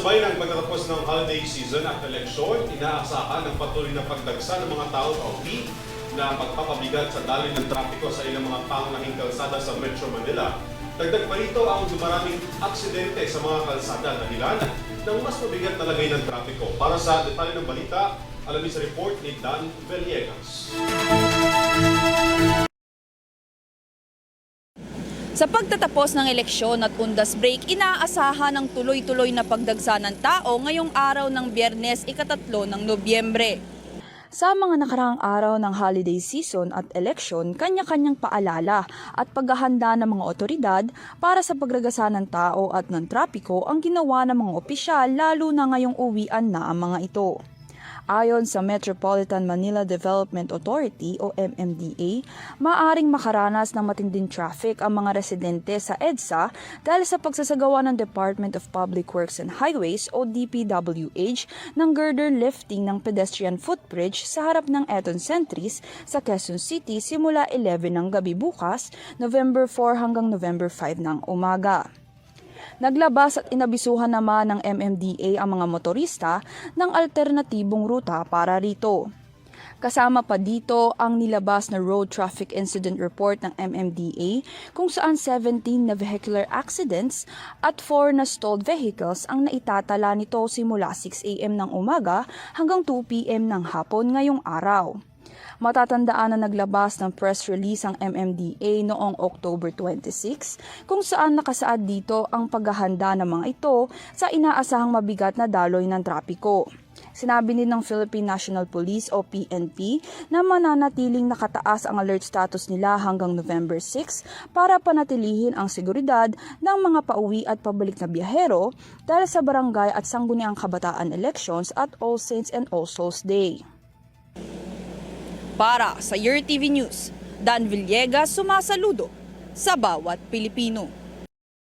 Kasabay ng pagtatapos ng holiday season at eleksyon, inaasahan ang patuloy na pagdagsa ng mga tao sa UP na pagpapabigat sa daloy ng trapiko sa ilang mga pangunahing kalsada sa Metro Manila. Dagdag pa rito ang dumaraming aksidente sa mga kalsada na dahilan ng mas mabigat na lagay ng trapiko. Para sa detalye ng balita, alamin sa report ni Dan Villegas. Sa pagtatapos ng eleksyon at undas break, inaasahan ang tuloy-tuloy na pagdagsa ng tao ngayong araw ng Biyernes, ika-3 ng Nobyembre. Sa mga nakaraang araw ng holiday season at eleksyon, kanya-kanyang paalala at paghahanda ng mga otoridad para sa pagragasa ng tao at ng trapiko ang ginawa ng mga opisyal lalo na ngayong uwian na ang mga ito. Ayon sa Metropolitan Manila Development Authority o MMDA, maaaring makaranas ng matinding traffic ang mga residente sa EDSA dahil sa pagsasagawa ng Department of Public Works and Highways o DPWH ng girder lifting ng pedestrian footbridge sa harap ng Eton Sentries sa Quezon City simula 11 ng gabi bukas, November 4 hanggang November 5 ng umaga. Naglabas at inabisuhan naman ng MMDA ang mga motorista ng alternatibong ruta para rito. Kasama pa dito ang nilabas na Road Traffic Incident Report ng MMDA kung saan 17 na vehicular accidents at 4 na stalled vehicles ang naitatala nito simula 6 a.m. ng umaga hanggang 2 p.m. ng hapon ngayong araw. Matatandaan na naglabas ng press release ang MMDA noong October 26 kung saan nakasaad dito ang paghahanda ng mga ito sa inaasahang mabigat na daloy ng trapiko. Sinabi din ng Philippine National Police o PNP na mananatiling nakataas ang alert status nila hanggang November 6 para panatilihin ang seguridad ng mga pauwi at pabalik na biyahero dahil sa barangay at sangguniang kabataan elections at All Saints and All Souls Day. Para sa Your TV News, Dan Villegas sumasaludo sa bawat Pilipino.